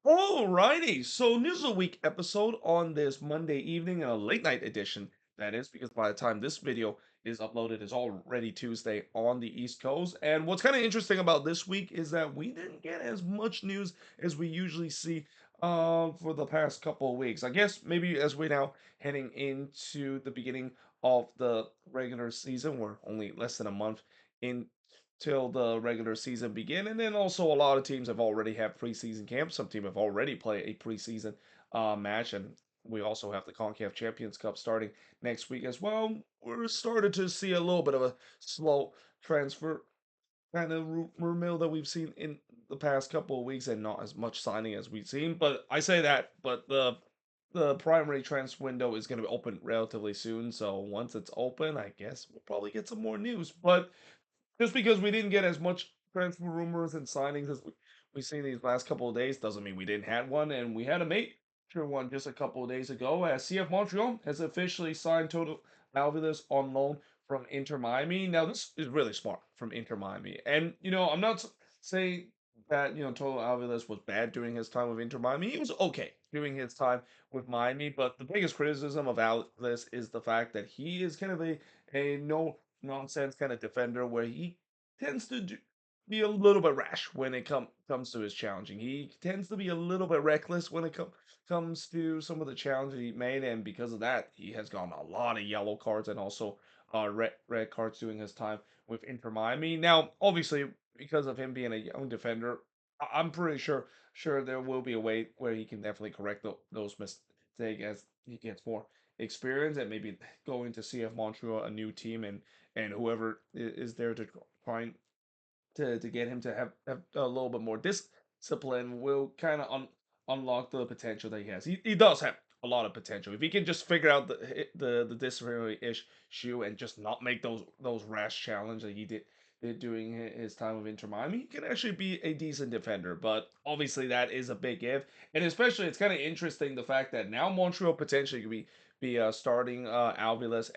Alrighty, so news of the week episode on this Monday evening, a late night edition, that is, because by the time this video is uploaded, it's already Tuesday on the East Coast. And what's kind of interesting about this week is that we didn't get as much news as we usually see for the past couple of weeks. I guess maybe as we're now heading into the beginning of the regular season, we're only less than a month in till the regular season begin. And then also a lot of teams have already had preseason camps. Some teams have already played a preseason match, and we also have the CONCACAF Champions Cup starting next week as well. We're starting to see a little bit of a slow transfer kind of rumor mill that we've seen in the past couple of weeks, and not as much signing as we've seen. But I say that, but the primary transfer window is going to be open relatively soon. So once it's open, I guess we'll probably get some more news. But just because we didn't get as much transfer rumors and signings as we've seen these last couple of days doesn't mean we didn't have one. And we had a major one just a couple of days ago as CF Montreal has officially signed Toto Alvarez on loan from Inter Miami. Now, this is really smart from Inter Miami. And, I'm not saying that, Toto Alvarez was bad during his time with Inter Miami. He was okay during his time with Miami. But the biggest criticism of Alvarez is the fact that he is kind of a no nonsense kind of defender where he tends to be a little bit rash when it comes to his challenging. He tends to be a little bit reckless when it comes to some of the challenges he made, and because of that, he has gotten a lot of yellow cards and also red cards during his time with Inter Miami. Now, obviously, because of him being a young defender, I'm pretty sure there will be a way where he can definitely correct those mistakes as he gets more experience and maybe going to CF Montreal, a new team, and whoever is there to try to get him to have a little bit more discipline will kind of unlock the potential that he has. He does have a lot of potential if he can just figure out the disciplinary issue and just not make those rash challenges that he did during his time with Inter Miami. He can actually be a decent defender, but obviously that is a big if, and especially it's kind of interesting the fact that now Montreal potentially could be starting Alvarez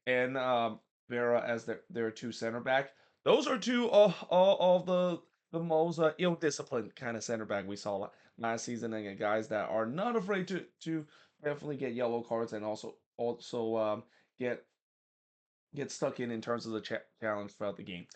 and Vera as their two center back. Those are two of the most ill-disciplined kind of center back we saw last season, and guys that are not afraid to definitely get yellow cards and also get get stuck in terms of the challenge throughout the game.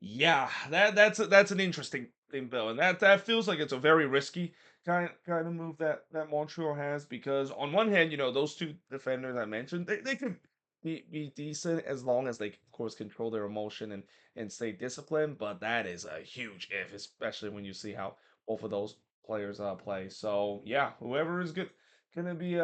Yeah, that's an interesting thing, Bill, and that feels like it's a very risky kind of move that Montreal has because on one hand, those two defenders I mentioned, they could be decent as long as they, of course, control their emotion and stay disciplined. But that is a huge if, especially when you see how both of those players play. So yeah, whoever is good gonna be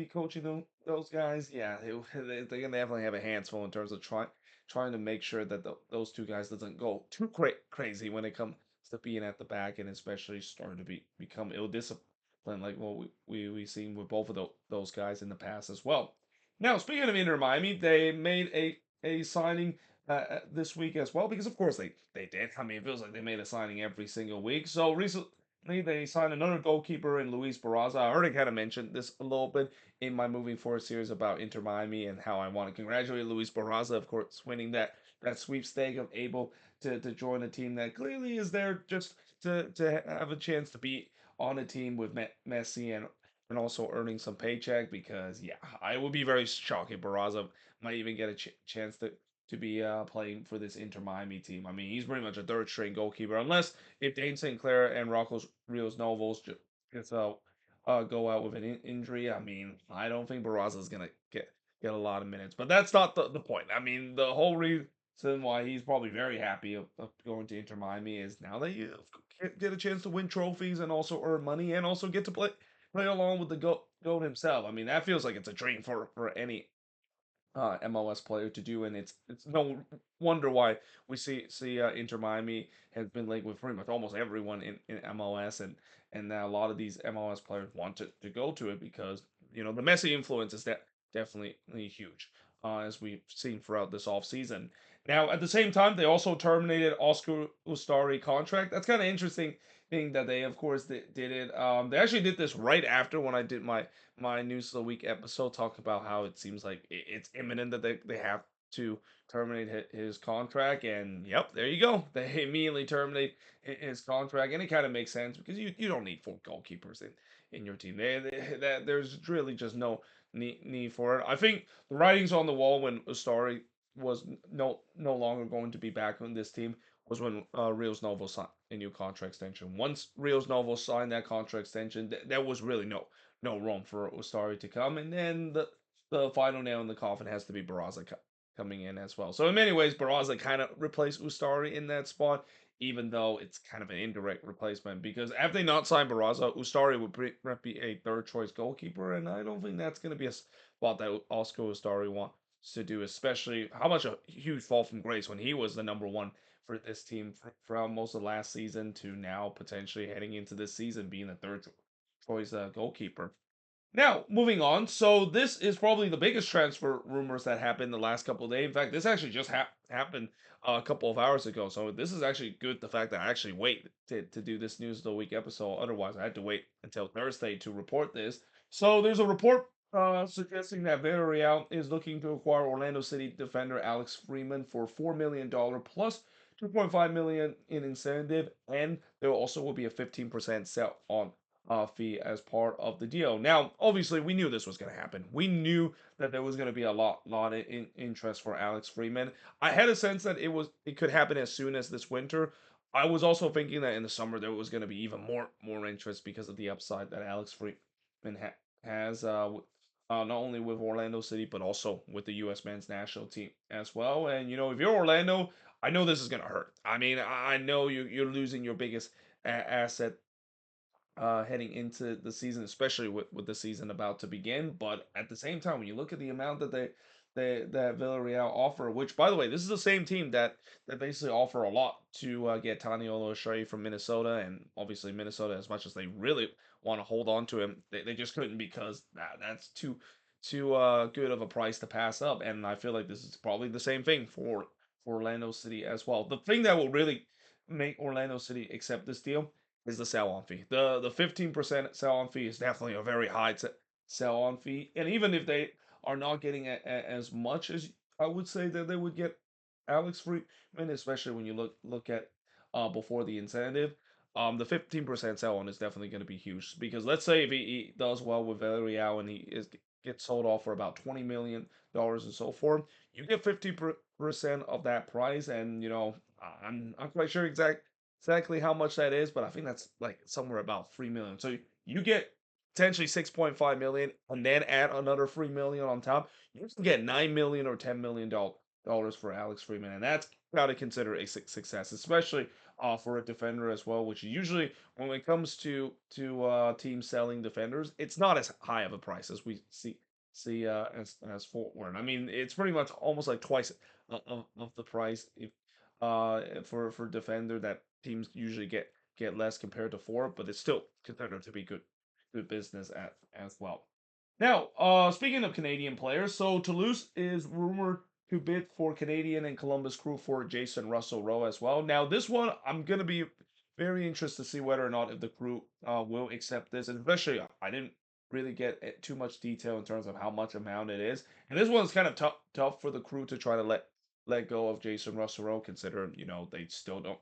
coaching those guys, yeah, they're gonna definitely have a hands full in terms of trying to make sure that those two guys doesn't go too crazy when it comes to being at the back and especially starting to become ill disciplined like what we've seen with both of those guys in the past as well. Now, speaking of Inter Miami, they made a signing this week as well because of course they did. I mean, it feels like they made a signing every single week. So recently they signed another goalkeeper in Luis Barraza. I already kind of mentioned this a little bit in my moving forward series about Inter Miami and how I want to congratulate Luis Barraza, of course, winning that sweepstake of able to join a team that clearly is there just to have a chance to be on a team with Messi and also earning some paycheck because yeah, I would be very shocked if Barraza might even get a chance to be playing for this Inter Miami team. I mean, he's pretty much a third string goalkeeper unless if Dane St. Clair and Rocco's Rios Novos just go out with an injury. I mean, I don't think Barraza is gonna get a lot of minutes, but that's not the point. I mean, the whole reason why he's probably very happy of going to Inter Miami is now that you get a chance to win trophies and also earn money and also get to play along with the goat himself. I mean, that feels like it's a dream for any MLS player to do, and it's no wonder why we see Inter Miami has been linked with pretty much almost everyone in MLS, and now a lot of these MLS players want to go to it because the Messi influence is definitely huge, as we've seen throughout this offseason. Now, at the same time, they also terminated Oscar Ustari contract. That's kind of interesting thing that they, of course, did it. They actually did this right after when I did my news of the week episode talk about how it seems like it's imminent that they have to terminate his contract. And yep, there you go. They immediately terminate his contract, and it kind of makes sense because you don't need four goalkeepers in your team. That there's really just no need for it. I think the writing's on the wall when Ustari was no longer going to be back on this team was when Rios Novo signed a new contract extension. Once Rios Novo signed that contract extension, there was really no room for Ustari to come, and then the final nail in the coffin has to be Barraza coming in as well. So in many ways, Barraza kind of replaced Ustari in that spot, even though it's kind of an indirect replacement because if they not sign Barraza, Ustari would be a third choice goalkeeper, and I don't think that's going to be a spot that Oscar Ustari wants to do, especially how much a huge fall from grace when he was the number one for this team from most of last season to now potentially heading into this season being a third choice goalkeeper. Now, moving on. So this is probably the biggest transfer rumors that happened the last couple of days. In fact, this actually just happened a couple of hours ago. So this is actually good. The fact that I actually wait to do this news of the week episode. Otherwise, I had to wait until Thursday to report this. So there's a report suggesting that Villareal is looking to acquire Orlando City defender Alex Freeman for $4 million plus 2.5 million in incentive, and there also will be a 15% sell on fee as part of the deal. Now, obviously, we knew this was going to happen. We knew that there was going to be a lot of interest for Alex Freeman. I had a sense that it could happen as soon as this winter. I was also thinking that in the summer there was going to be even more interest because of the upside that Alex Freeman has. Not only with Orlando City, but also with the U.S. men's national team as well. And if you're Orlando, I know this is gonna hurt. I mean, I know you're losing your biggest asset heading into the season, especially with the season about to begin. But at the same time, when you look at the amount that that Villareal offer, which by the way, this is the same team that basically offer a lot to get Taniolo O'Shea from Minnesota, and obviously Minnesota, as much as they really want to hold on to him, they just couldn't because that's too good of a price to pass up. And I feel like this is probably the same thing for Orlando City as well. The thing that will really make Orlando City accept this deal is the sell-on fee. The 15% sell-on fee is definitely a very high sell-on fee, and even if they are not getting as much as I would say that they would get Alex Freeman, especially when you look at before the incentive, the 15% sell-on is definitely going to be huge because let's say if he does well with Villareal and he gets sold off for about $20 million and so forth, you get 50% of that price, and I'm not quite sure exactly how much that is, but I think that's like somewhere about 3 million. So you get potentially 6.5 million, and then add another 3 million on top. You can get 9 million or $10 million for Alex Freeman, and that's got to consider a success, especially for a defender as well. Which usually, when it comes to teams selling defenders, it's not as high of a price as we see as Fort Worth. I mean, it's pretty much almost like twice of the price if for defender that teams usually get less compared to four, but it's still considered to be good business as well. Now, speaking of Canadian players, so Toulouse is rumored to bid for Canadian and Columbus crew for Jason Russell Rowe as well. Now, this one I'm gonna be very interested to see whether or not if the crew will accept this, and especially I didn't really get too much detail in terms of how much amount it is, and this one's kind of tough for the crew to try to let go of Jason Russell Rowe, considering they still don't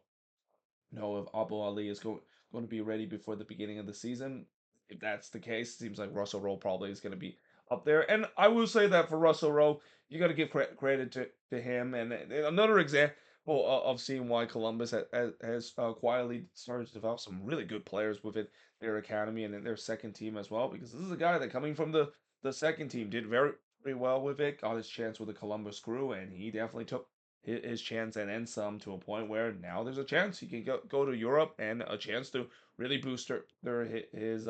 know if Abu Ali is going to be ready before the beginning of the season. If that's the case, it seems like Russell Rowe probably is going to be up there. And I will say that for Russell Rowe, you got to give credit to him. And another example of seeing why Columbus has quietly started to develop some really good players within their academy and in their second team as well. Because this is a guy that coming from the second team did very well with it, got his chance with the Columbus Crew, and he definitely took his chance and then some to a point where now there's a chance he can go to Europe and a chance to really boost his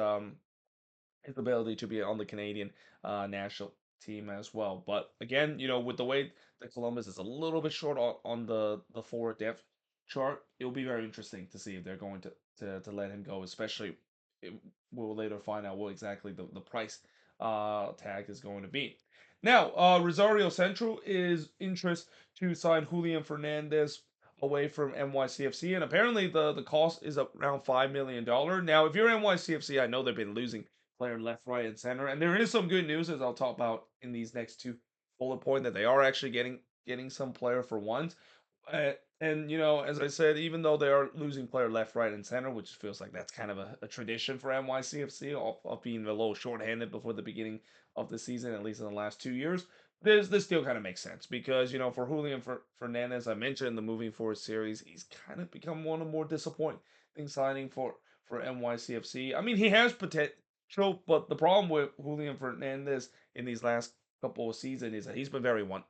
ability to be on the Canadian national team as well. But again, with the way that Columbus is a little bit short on the forward depth chart, it'll be very interesting to see if they're going to let him go, especially we'll later find out what exactly the price tag is going to be. Now, Rosario Central is interest to sign Julian Fernandez away from NYCFC, and apparently the cost is around $5 million. Now, if you're NYCFC, I know they've been losing player left, right, and center, and there is some good news as I'll talk about in these next two bullet point that they are actually getting getting some player for once. And as I said, even though they are losing player left, right, and center, which feels like that's kind of a tradition for NYCFC of being a little shorthanded before the beginning of the season, at least in the last 2 years, this still kind of makes sense because for Julian Fernandez, I mentioned in the moving forward series, he's kind of become one of the more disappointing signing for NYCFC. I mean, he has potential, but the problem with Julian Fernandez in these last couple of seasons is that he's been very one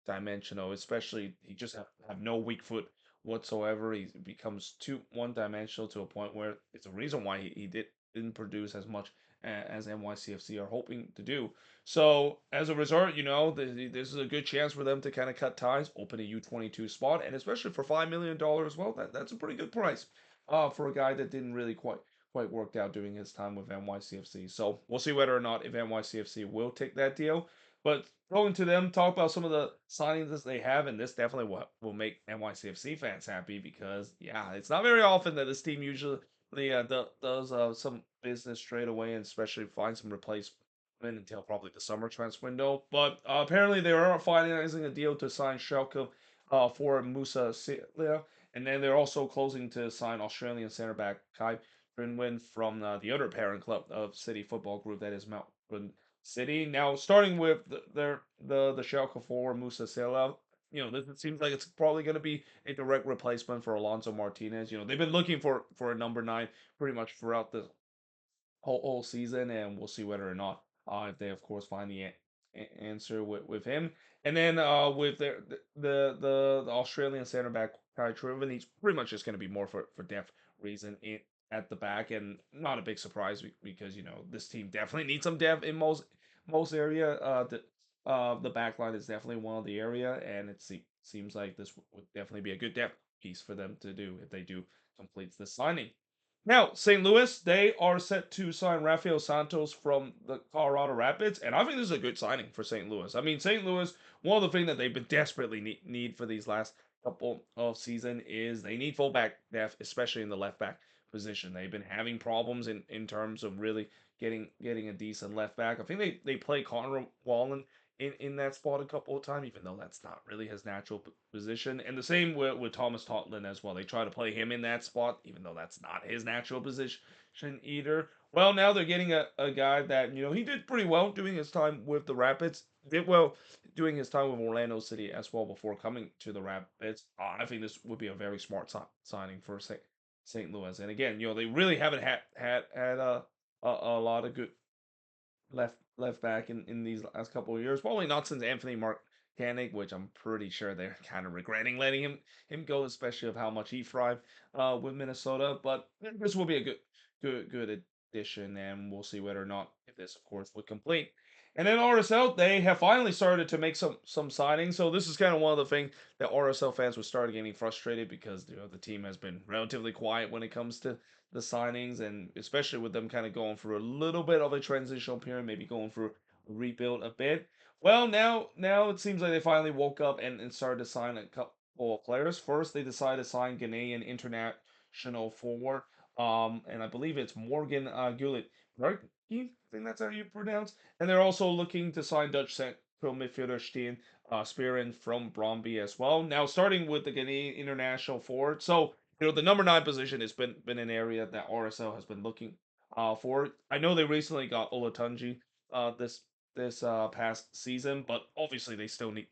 dimensional, especially he just have no weak foot whatsoever. He becomes too one dimensional to a point where it's a reason why he didn't produce as much as NYCFC are hoping to do. So as a result, this is a good chance for them to kind of cut ties, open a U22 spot, and especially for $5 million as well, that's a pretty good price for a guy that didn't really quite work out during his time with NYCFC. So we'll see whether or not if NYCFC will take that deal. But going to them, talk about some of the signings that they have, and this definitely will make NYCFC fans happy because yeah, it's not very often that this team usually does some business straight away, and especially find some replacement until probably the summer transfer window. But apparently they are finalizing a deal to sign Schalke for Musa Silia, and then they're also closing to sign Australian center back Kai Grinwin from the other parent club of City Football Group, that is Melbourne City. Now, starting with the Schalke forward Musa Silia, this it seems like it's probably going to be a direct replacement for Alonso Martinez. They've been looking for a number nine pretty much throughout the whole season, and we'll see whether or not if they of course find the answer with him. And then with the Australian center back Kai Truven, he's pretty much just going to be more for depth reason at the back, and not a big surprise because this team definitely needs some depth in most area. The back line is definitely one of the area, and seems like this would definitely be a good depth piece for them to do if they do complete this signing. Now, St. Louis, they are set to sign Rafael Santos from the Colorado Rapids, and I think this is a good signing for St. Louis. I mean, St. Louis, one of the things that they've been desperately need for these last couple of season is they need fullback depth, especially in the left back position. They've been having problems in terms of really getting a decent left back. I think they play Connor Wallen in that spot a couple of times, even though that's not really his natural position. And the same with Thomas Totland as well. They try to play him in that spot, even though that's not his natural position either. Well, now they're getting a guy that, he did pretty well doing his time with the Rapids. Did well doing his time with Orlando City as well before coming to the Rapids. I think this would be a very smart signing for St. Louis. And again, they really haven't had a lot of good left back in these last couple of years. Probably not since Anthony Marcanic, which I'm pretty sure they're kind of regretting letting him go, especially of how much he thrived with Minnesota. But this will be a good addition, and we'll see whether or not if this, of course, would complete. And then RSL, they have finally started to make some signings. So this is kind of one of the things that RSL fans would start getting frustrated because the team has been relatively quiet when it comes to the signings, and especially with them kind of going through a little bit of a transitional period, maybe going through a rebuild a bit. Well, now it seems like they finally woke up and started to sign a couple of players. First, they decided to sign Ghanaian international forward, and I believe it's Morgan Gullit. Right? I think that's how you pronounce. And they're also looking to sign Dutch central midfielder Steen Spearin from Bromby as well. Now, starting with the Ghanaian international forward, so the number nine position has been an area that RSL has been looking for. I know they recently got Olatunji this past season, but obviously they still need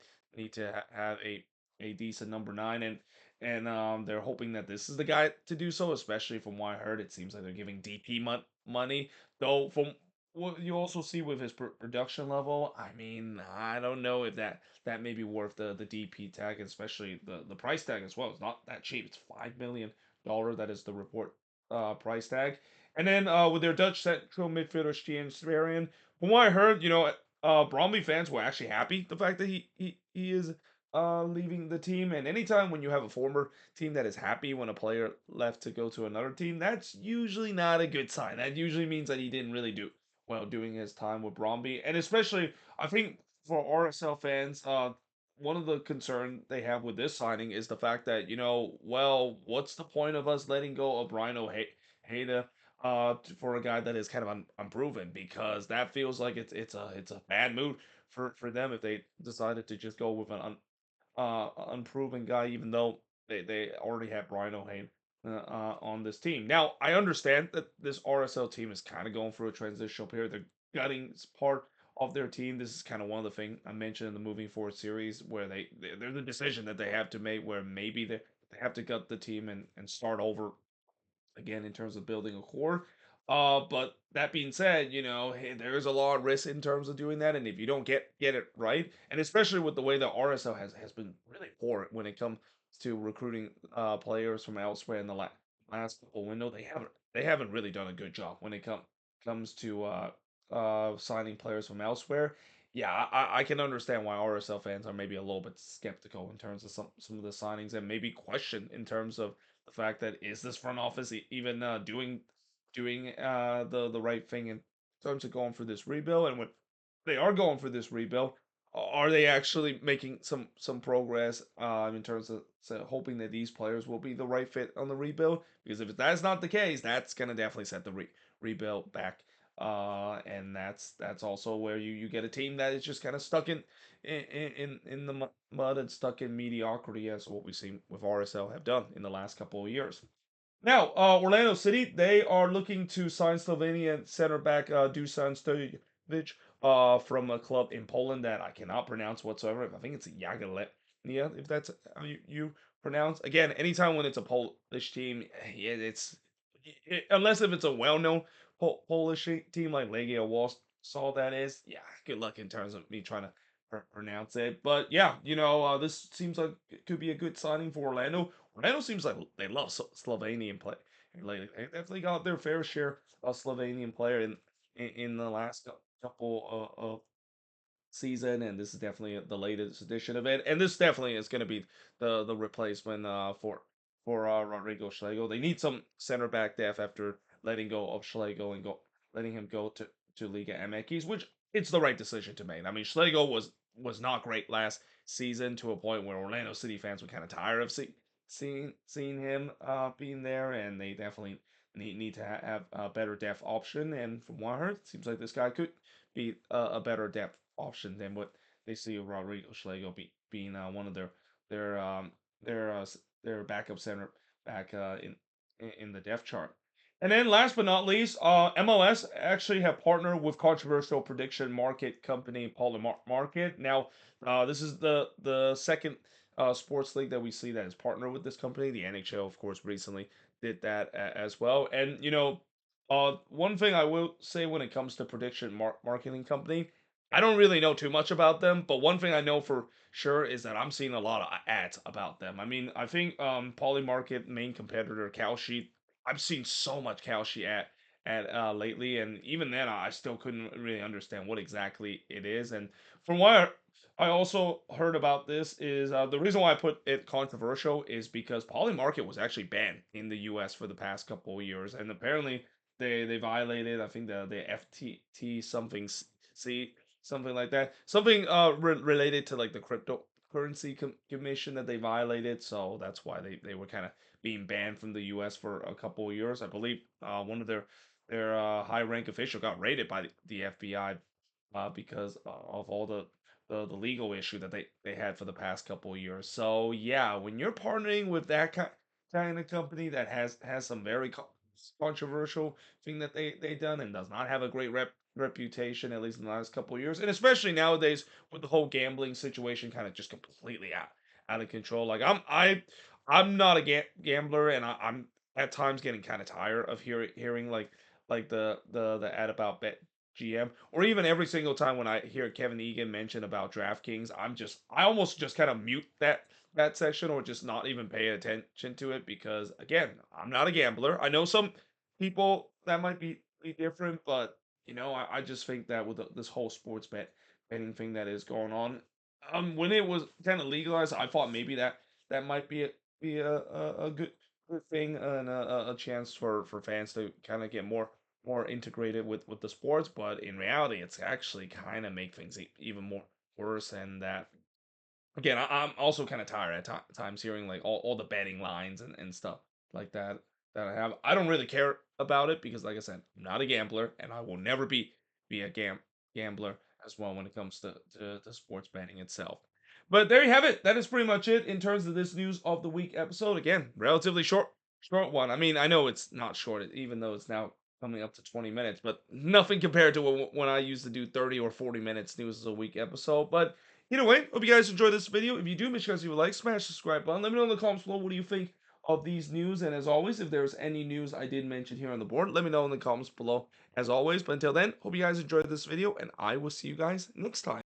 to have a decent number nine, and they're hoping that this is the guy to do so. Especially from what I heard, it seems like they're giving DP money, though. From what you also see with his production level, I mean, I don't know if that may be worth the DP tag, especially the price tag as well. It's not that cheap. It's $5 million. That is the report price tag. And then with their Dutch central midfielder Stian Sverian, from what I heard, Bromley fans were actually happy the fact that he is leaving the team. And anytime when you have a former team that is happy when a player left to go to another team, that's usually not a good sign. That usually means that he didn't really do well doing his time with Bromby. And especially, I think for RSL fans, one of the concern they have with this signing is the fact that, well, what's the point of us letting go of Brian Ojeda for a guy that is kind of unproven, because that feels like it's a bad move for them if they decided to just go with an unproven guy, even though they already have Brian O'Hain on this team. Now, I understand that this RSL team is kind of going through a transitional period. They're gutting part of their team. This is kind of one of the things I mentioned in the moving forward series where there's a decision that they have to make where maybe they have to gut the team and start over again in terms of building a core. But that being said, hey, there's a lot of risk in terms of doing that, and if you don't get it right, and especially with the way the RSL has been really poor when it comes to recruiting players from elsewhere in the last couple window, they haven't really done a good job when it comes to signing players from elsewhere. Yeah, I can understand why RSL fans are maybe a little bit skeptical in terms of some of the signings and maybe question in terms of the fact that is this front office even doing the right thing in terms of going for this rebuild, and when they are going for this rebuild, are they actually making some progress in terms of hoping that these players will be the right fit on the rebuild? Because if that's not the case, that's gonna definitely set the rebuild back. And that's also where you get a team that is just kind of stuck in the mud and stuck in mediocrity, as what we've seen with RSL have done in the last couple of years. Now, Orlando City, they are looking to sign Slovenian center back Dusan Stojic from a club in Poland that I cannot pronounce whatsoever. I think it's Jagiellonia, if that's how you pronounce. Again, anytime when it's a Polish team, yeah, unless if it's a well-known Polish team like Legia Warsaw, that is, yeah, good luck in terms of me trying to pronounce it. But yeah, this seems like it could be a good signing for Orlando. Orlando seems like they love Slovenian play. Lately. They definitely got their fair share of Slovenian player in the last couple of season, and this is definitely the latest edition of it. And this definitely is going to be the replacement for Rodrigo Schlegel. They need some center back depth after letting go of Schlegel and letting him go to Liga MX, which it's the right decision to make. I mean, Schlegel was not great last season to a point where Orlando City fans were kind of tired of seeing him being there, and they definitely need to have a better depth option. And from what I heard, it seems like this guy could be a better depth option than what they see Rodrigo Schlegel being one of their um their their backup center back in the depth chart. And then last but not least, MLS actually have partnered with controversial prediction market company Market. Now, this is the second sports league that we see that has partnered with this company. The NHL, of course, recently did that as well. And one thing I will say when it comes to prediction marketing company, I don't really know too much about them, but one thing I know for sure is that I'm seeing a lot of ads about them. I mean, I think Polymarket main competitor Kalshi, I've seen so much Kalshi at lately, and even then I still couldn't really understand what exactly it is. And from what I also heard about this is the reason why I put it controversial is because Polymarket was actually banned in the U.S. for the past couple of years, and apparently they violated, I think, the FTT something C something like that, something related to like the cryptocurrency commission that they violated. So that's why they were kind of being banned from the U.S. for a couple of years. I believe one of their high rank official got raided by the FBI because of all the legal issue that they had for the past couple of years. So yeah, when you're partnering with that kind of company that has some very controversial thing that they done and does not have a great reputation, at least in the last couple of years, and especially nowadays with the whole gambling situation kind of just completely out of control. Like I'm not a gambler, and I'm at times getting kind of tired of hearing like the ad about bet GM, or even every single time when I hear Kevin Egan mention about DraftKings, I almost just kind of mute that section or just not even pay attention to it because again, I'm not a gambler. I know some people that might be different, but I just think that with this whole sports betting thing that is going on, when it was kind of legalized, I thought maybe that might be a good thing and a chance for fans to kind of get more integrated with the sports, but in reality, it's actually kind of make things even more worse. And that again, I'm also kind of tired at times hearing like all the betting lines and stuff like that I have. I don't really care about it because, like I said, I'm not a gambler, and I will never be a gambler as well when it comes to sports betting itself. But there you have it. That is pretty much it in terms of this news of the week episode. Again, relatively short one. I mean, I know it's not short, even though it's now coming up to 20 minutes, but nothing compared to when I used to do 30 or 40 minutes news a week episode. But either way, hope you guys enjoyed this video. If you do, make sure you like, smash the subscribe button. Let me know in the comments below what do you think of these news. And as always, if there's any news I did mention here on the board, let me know in the comments below as always. But until then, hope you guys enjoyed this video, and I will see you guys next time.